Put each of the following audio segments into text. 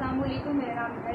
अस्सलाम वालेकुम, मेरा नाम है।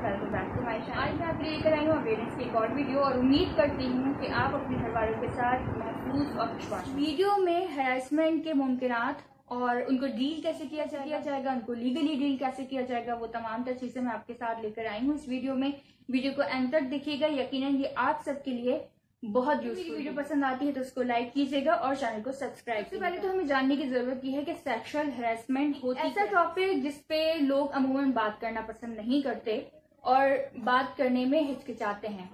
Welcome back to my channel. आज मैं आपके लिए लेकर आई हूँ अवेयरनेस की एक और वीडियो और उम्मीद करती हूँ कि आप अपने घर वालों के साथ महफूज और खुशबाश। वीडियो में हैरेसमेंट के मुमकिनात और उनको डील कैसे किया जाएगा, उनको लीगली डील कैसे किया जाएगा, वो तमाम तर चीजें मैं आपके साथ लेकर आई हूँ इस वीडियो में। वीडियो को एंड तक देखिएगा, यकीनन ये आप सबके लिए बहुत यूजफुल। वीडियो पसंद आती है तो उसको लाइक कीजिएगा और चैनल को सब्सक्राइब। सबसे पहले तो हमें जानने की जरूरत यह है कि सेक्सुअल हैरेसमेंट होती ऐसा टॉपिक जिसपे लोग अमूमन बात करना पसंद नहीं करते और बात करने में हिचकिचाते हैं,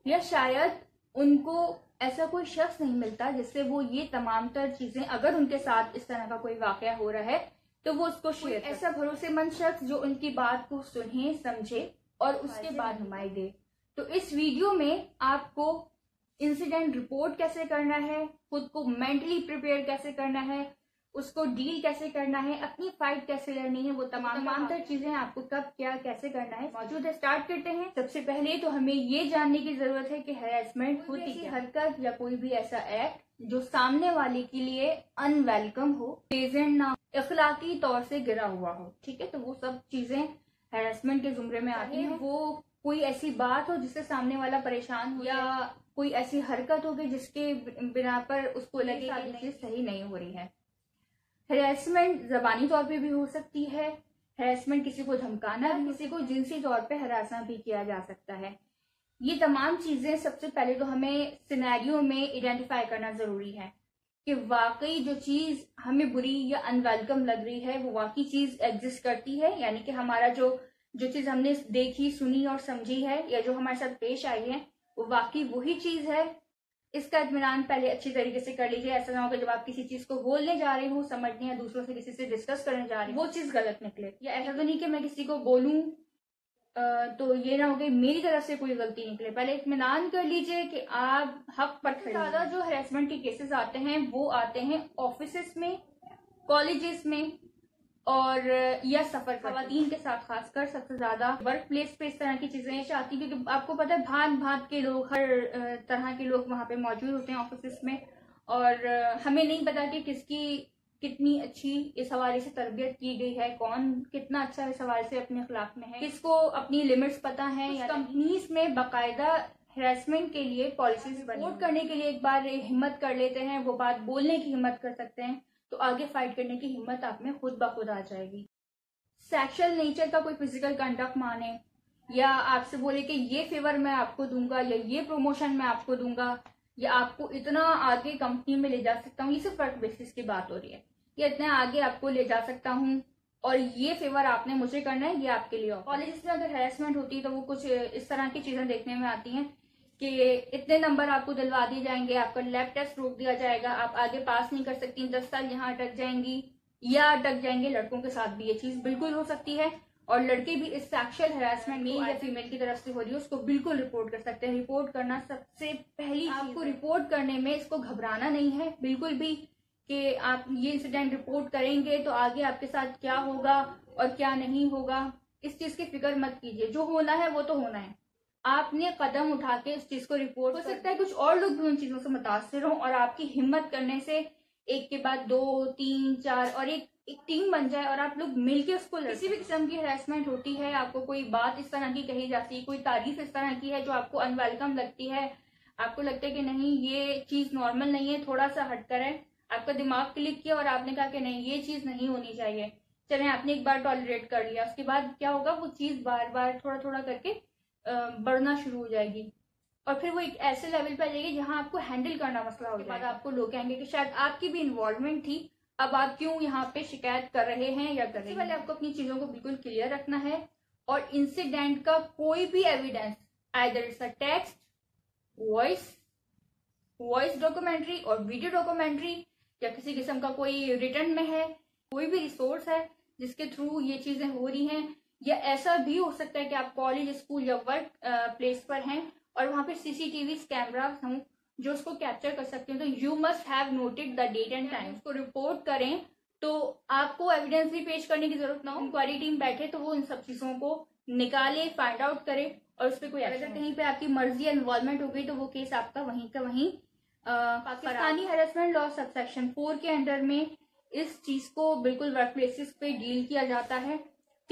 या शायद उनको ऐसा कोई शख्स नहीं मिलता जिससे वो ये तमाम तर चीजें, अगर उनके साथ इस तरह का कोई वाकया हो रहा है तो वो उसको शेयर करे। ऐसा भरोसेमंद शख्स जो उनकी बात को सुने, समझे और उसके बाद हिमायत दे। तो इस वीडियो में आपको इंसिडेंट रिपोर्ट कैसे करना है, खुद को मेंटली प्रिपेयर कैसे करना है, उसको डील कैसे करना है, अपनी फाइट कैसे लड़नी है, वो तमाम तर चीजें आपको कब क्या कैसे करना है मौजूद है। स्टार्ट करते हैं। सबसे पहले तो हमें ये जानने की जरूरत है कि हैरेसमेंट होती है हरकत या कोई भी ऐसा एक्ट जो सामने वाले के लिए अनवेलकम हो, प्लेजेंट ना, अखलाकी तौर से गिरा हुआ हो। ठीक है, तो वो सब चीजें हैरेसमेंट के जुमरे में आती हैं। वो कोई ऐसी बात हो जिससे सामने वाला परेशान हो, या कोई ऐसी हरकत होगी जिसके बिना पर उसको लगे कि ये चीज सही नहीं हो रही है। हैरेसमेंट जबानी तौर पे भी हो सकती है। हैरेसमेंट किसी को धमकाना, किसी को जिनसी तौर पे हरासना भी किया जा सकता है। ये तमाम चीजें सबसे पहले तो हमें सिनेरियो में आइडेंटिफाई करना जरूरी है कि वाकई जो चीज हमें बुरी या अनवेलकम लग रही है वो वाकई चीज एग्जिस्ट करती है, यानी कि हमारा जो चीज हमने देखी, सुनी और समझी है या जो हमारे साथ पेश आई है वो वाकई वही चीज है। इसका इत्मीनान पहले अच्छी तरीके से कर लीजिए। ऐसा ना हो कि जब आप किसी चीज को बोलने जा रहे हो, समझने या दूसरों से किसी से डिस्कस करने जा रहे हो वो चीज गलत निकले। या ऐसा तो नहीं कि मैं किसी को बोलूं तो ये ना हो कि मेरी तरफ से कोई गलती निकले। पहले इत्मीनान कर लीजिए कि आप हक पर खड़े। ज्यादा जो हैरेसमेंट के केसेस आते हैं वो आते हैं ऑफिसेस में, कॉलेजेस में और या सफर खवातीन के साथ खासकर सबसे ज्यादा वर्क प्लेस पे इस तरह की चीजें चाहती, क्योंकि आपको पता है भांत भांत के लोग, हर तरह के लोग वहां पे मौजूद होते हैं ऑफिस में, और हमें नहीं पता कि किसकी कितनी अच्छी इस हवाले से तरबियत की गई है, कौन कितना अच्छा इस हवाले से अपने अखलाक में है, किसको अपनी लिमिट्स पता है। या कंपनीज में बाकायदा हैरेसमेंट के लिए पॉलिसीज रिपोर्ट करने के लिए एक बार हिम्मत कर लेते हैं, वो बात बोलने की हिम्मत कर सकते हैं, तो आगे फाइट करने की हिम्मत आप में खुद ब खुद आ जाएगी। सेक्सुअल नेचर का कोई फिजिकल कंडक्ट माने या आपसे बोले कि ये फेवर मैं आपको दूंगा या ये प्रमोशन मैं आपको दूंगा या आपको इतना आगे कंपनी में ले जा सकता हूँ, ये सिर्फ वर्क बेसिस की बात हो रही है, या इतने आगे आपको ले जा सकता हूँ और ये फेवर आपने मुझे करना है, ये आपके लिए। कॉलेज में अगर हैरेसमेंट होती है तो वो कुछ इस तरह की चीजें देखने में आती हैं कि इतने नंबर आपको दिलवा दिए जाएंगे, आपका लैब टेस्ट रोक दिया जाएगा, आप आगे पास नहीं कर सकती, 10 साल यहाँ अटक जाएंगी या अटक जाएंगे। लड़कों के साथ भी ये चीज बिल्कुल हो सकती है और लड़के भी इस सेक्सुअल हैरेसमेंट मेल या फीमेल की तरफ से हो रही है उसको बिल्कुल रिपोर्ट कर सकते हैं। रिपोर्ट करना सबसे पहली आपको रिपोर्ट करने में इसको घबराना नहीं है बिल्कुल भी कि आप ये इंसिडेंट रिपोर्ट करेंगे तो आगे आपके साथ क्या होगा और क्या नहीं होगा, इस चीज की फिक्र मत कीजिए। जो होना है वो तो होना है, आपने कदम उठा के इस चीज को रिपोर्ट। हो सकता है कुछ और लोग भी उन चीजों से मुतासिर हों और आपकी हिम्मत करने से एक के बाद 2, 3, 4 और एक टीम बन जाए और आप लोग मिलके उसको किसी भी किस्म की हैरेसमेंट होती है, आपको कोई बात इस तरह की कही जाती है, कोई तारीफ इस तरह की है जो आपको अनवेलकम लगती है, आपको लगता है कि नहीं ये चीज नॉर्मल नहीं है, थोड़ा सा हटकर है, आपका दिमाग क्लिक किया और आपने कहा कि नहीं ये चीज नहीं होनी चाहिए, चले आपने एक बार टॉलरेट कर लिया, उसके बाद क्या होगा वो चीज बार बार थोड़ा थोड़ा करके बढ़ना शुरू हो जाएगी और फिर वो एक ऐसे लेवल पे आ जाएगी जहां आपको हैंडल करना मसला हो जाएगा। आपको लोग कहेंगे कि शायद आपकी भी इन्वॉल्वमेंट थी, अब आप क्यों यहाँ पे शिकायत कर रहे हैं या कर रहे हैं। पहले आपको अपनी चीजों को बिल्कुल क्लियर रखना है और इंसिडेंट का कोई भी evidence, either it's a text, voice documentary और वीडियो डॉक्यूमेंट्री या किसी किस्म का कोई रिटर्न में है, कोई भी रिसोर्स है जिसके थ्रू ये चीजें हो रही हैं, या ऐसा भी हो सकता है कि आप कॉलेज, स्कूल या वर्क प्लेस पर हैं और वहां पे सीसीटीवी कैमरा हों जो उसको कैप्चर कर सकते हैं, तो you must have noted the date and time. उसको रिपोर्ट करें तो आपको एविडेंस भी पेश करने की जरूरत ना हो, इंक्वायरी टीम बैठे तो वो इन सब चीजों को निकाले, फाइंड आउट करे और उस पर कोई अगर कहीं पे आपकी मर्जी इन्वॉल्वमेंट हो गई तो वो केस आपका वहीं का वहीं। पाकिस्तानी हैरेसमेंट लॉ सबसेक्शन 4 के अंडर में इस चीज को बिल्कुल वर्क प्लेसेस पे डील किया जाता है।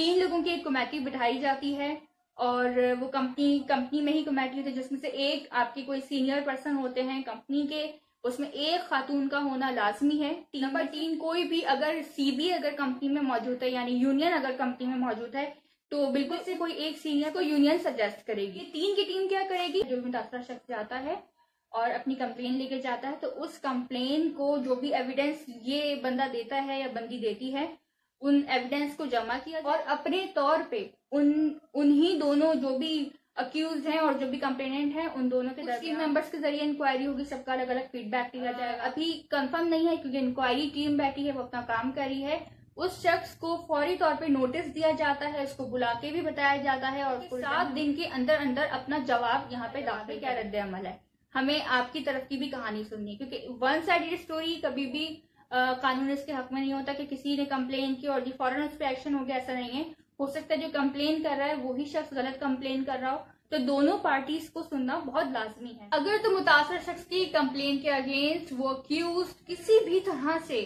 3 लोगों की एक कमेटी बिठाई जाती है और वो कंपनी में ही कमेटी होती है, जिसमें से एक आपके कोई सीनियर पर्सन होते हैं कंपनी के, उसमें एक खातून का होना लाजमी है। नंबर 3, कोई भी अगर सीबी अगर कंपनी में मौजूद है, यानी यूनियन अगर कंपनी में मौजूद है, तो बिल्कुल से कोई एक सीनियर को यूनियन सजेस्ट करेगी। 3 की टीम क्या करेगी, जो मुतासरा शख्स जाता है और अपनी कंप्लेन लेके जाता है, तो उस कंप्लेन को जो भी एविडेंस ये बंदा देता है या बंदी देती है, उन एविडेंस को जमा किया और अपने तौर पे उन्हीं दोनों जो भी अक्यूज हैं और जो भी कंप्लेनेंट हैं, उन दोनों के टीम मेंबर्स के जरिए इंक्वायरी होगी, सबका अलग अलग फीडबैक लिया जाएगा। अभी कंफर्म नहीं है क्योंकि इंक्वायरी टीम बैठी है, वो अपना काम कर रही है। उस शख्स को फौरी तौर पे नोटिस दिया जाता है, उसको बुला के भी बताया जाता है और 7 दिन के अंदर अंदर अपना जवाब यहाँ पे दाखिल क्या रद्द अमल है, हमें आपकी तरफ की भी कहानी सुननी, क्योंकि वन साइडेड स्टोरी कभी भी कानून इसके हक में नहीं होता कि किसी ने कंप्लेन की और जी फौरन उस पर एक्शन हो गया, ऐसा नहीं है। हो सकता है जो कंप्लेन कर रहा है वही शख्स गलत कंप्लेन कर रहा हो, तो दोनों पार्टीज को सुनना बहुत लाजमी है। अगर तो मुतासर शख्स की कंप्लेन के अगेंस्ट वो अक्यूज किसी भी तरह से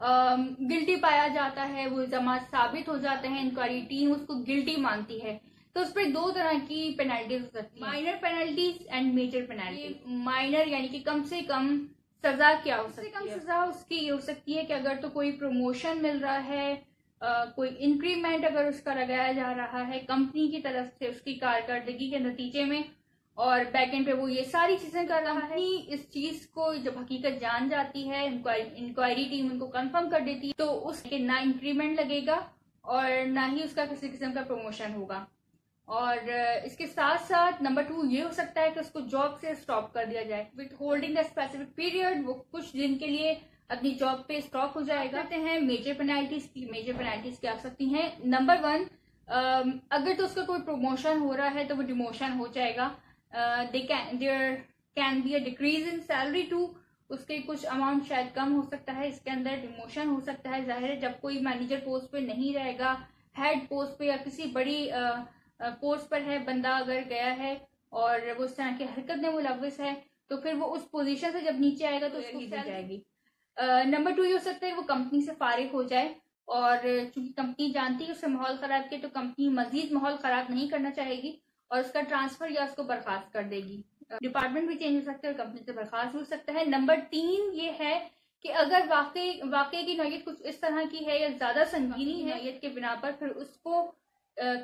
गिल्टी पाया जाता है, वो इल्जाम साबित हो जाते हैं, इंक्वायरी टीम उसको गिल्टी मानती है, तो उस पर 2 तरह की पेनल्टीज हो सकती है, minor penalties and major penalty. Minor यानी कि कम से कम सजा क्या हो सकती है, कम सजा उसकी ये हो सकती है कि अगर तो कोई प्रमोशन मिल रहा है, कोई इंक्रीमेंट अगर उसका लगाया जा रहा है कंपनी की तरफ से उसकी कारकर्दगी के नतीजे में, और बैकएंड पे वो ये सारी चीजें कर रहा है, इस चीज को जब हकीकत जान जाती है, इंक्वायरी टीम उनको कंफर्म कर देती है, तो उसके ना इंक्रीमेंट लगेगा और ना ही उसका किसी किस्म का प्रमोशन होगा। और इसके साथ साथ नंबर 2 ये हो सकता है कि उसको जॉब से स्टॉप कर दिया जाए with holding the specific period, वो कुछ दिन के लिए अपनी जॉब पे स्टॉप हो जाएगा। कहते हैं मेजर पेनल्टीज की। मेजर पेनल्टीज क्या सकती हैं, नंबर 1, अगर तो उसका कोई प्रमोशन हो रहा है तो वो डिमोशन हो जाएगा। There can be a decrease in salary too, उसके कुछ अमाउंट शायद कम हो सकता है, इसके अंदर डिमोशन हो सकता है। जाहिर है जब कोई मैनेजर पोस्ट पे नहीं रहेगा, हेड पोस्ट पे या किसी बड़ी पोस्ट पर है बंदा अगर गया है और वो इस तरह की हरकत में मुलव्विस है, तो फिर वो उस पोजीशन से जब नीचे आएगा तो उसको दी जाएगी। नंबर 2 ये हो सकता है वो कंपनी से फारिग हो जाए, और चूंकि कंपनी जानती है उससे माहौल खराब किया, तो कंपनी मजीद माहौल खराब नहीं करना चाहेगी और उसका ट्रांसफर या उसको बर्खास्त कर देगी। डिपार्टमेंट भी चेंज हो सकता है और कंपनी से बर्खास्त हो सकता है। नंबर 3 ये है कि अगर वाकई की नौयत कुछ इस तरह की है या ज्यादा संगीनी है नौयत के बिना पर, फिर उसको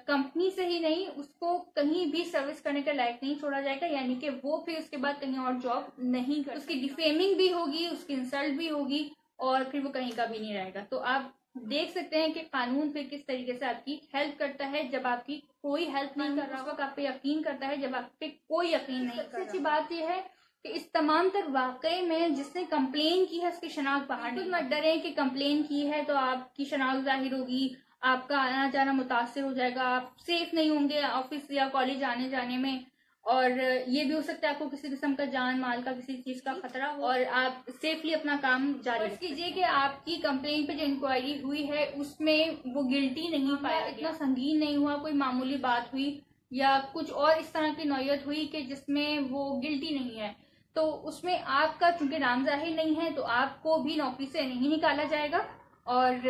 कंपनी से ही नहीं, उसको कहीं भी सर्विस करने के लायक नहीं छोड़ा जाएगा, यानी कि वो फिर उसके बाद कहीं और जॉब नहीं कर, उसकी डिफेमिंग भी होगी, उसकी इंसल्ट भी होगी और फिर वो कहीं का भी नहीं रहेगा। तो आप देख सकते हैं कि कानून फिर किस तरीके से आपकी हेल्प करता है जब आपकी कोई हेल्प नहीं कर रहा, उस वक्त आप पे यकीन करता है जब आप पे कोई यकीन नहीं करता। सबसे अच्छी बात यह है कि इस तमाम तक वाकई में जिसने कंप्लेन की है उसकी शनाख्त बाहर नहीं। मत डरें कि कंप्लेन की है तो आपकी शनाख्त जाहिर होगी, आपका आना जाना मुतासर हो जाएगा, आप सेफ नहीं होंगे ऑफिस या कॉलेज आने जाने में, और ये भी हो सकता है आपको किसी किस्म का जान माल का किसी चीज का खतरा हो और आप सेफली अपना काम जारी रखें। कीजिए कि आपकी कंप्लेन पे जो इंक्वायरी हुई है उसमें वो गिल्टी नहीं पाया, इतना संगीन नहीं हुआ, कोई मामूली बात हुई या कुछ और इस तरह की नौयत हुई कि जिसमें वो गिल्टी नहीं है, तो उसमें आपका चूंकि नाम जाहिर नहीं है तो आपको भी नौकरी से नहीं निकाला जाएगा और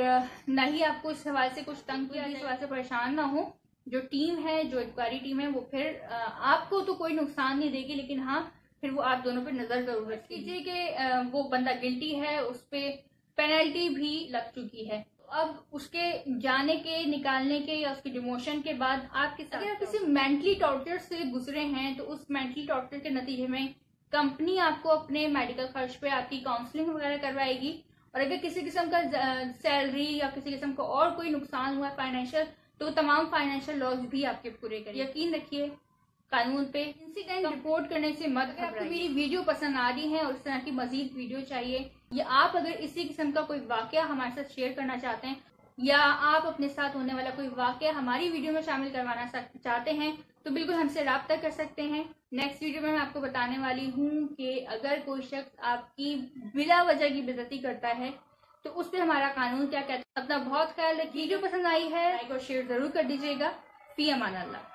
न ही आपको इस हवाले से कुछ तंग किया, इस हवाले से परेशान ना हो। जो टीम है, जो इंक्वायरी टीम है, वो फिर आपको तो कोई नुकसान नहीं देगी, लेकिन हाँ फिर वो आप दोनों पे नजर जरूर रख कीजिए कि वो बंदा गिल्टी है, उस पे पेनल्टी भी लग चुकी है। अब उसके जाने के, निकालने के या उसके डिमोशन के बाद आपके साथ अगर आप किसी मेंटली टॉर्चर से गुजरे हैं तो उस मेंटली टॉर्चर के नतीजे में कंपनी आपको अपने मेडिकल खर्च पे आपकी काउंसलिंग वगैरह करवाएगी, और अगर किसी किस्म का सैलरी या किसी किस्म का और कोई नुकसान हुआ फाइनेंशियल, तो तमाम फाइनेंशियल लॉस भी आपके पूरे करें। यकीन रखिए कानून पे। इंसिडेंट रिपोर्ट करने से मत घबराइए। आपको मेरी वीडियो पसंद आ रही है और इस तरह की मजीद वीडियो चाहिए, या आप अगर इसी किस्म का कोई वाकया हमारे साथ शेयर करना चाहते हैं, या आप अपने साथ होने वाला कोई वाकया हमारी वीडियो में शामिल करवाना चाहते हैं, तो बिल्कुल हमसे राब्ता कर सकते हैं। नेक्स्ट वीडियो में मैं आपको बताने वाली हूँ कि अगर कोई शख्स आपकी बिला वजह की बेइज्जती करता है तो उस पर हमारा कानून क्या कहता है। अपना बहुत ख्याल रखिए। वीडियो पसंद आई है लाइक और शेयर जरूर कर दीजिएगा। फी अमान अल्लाह।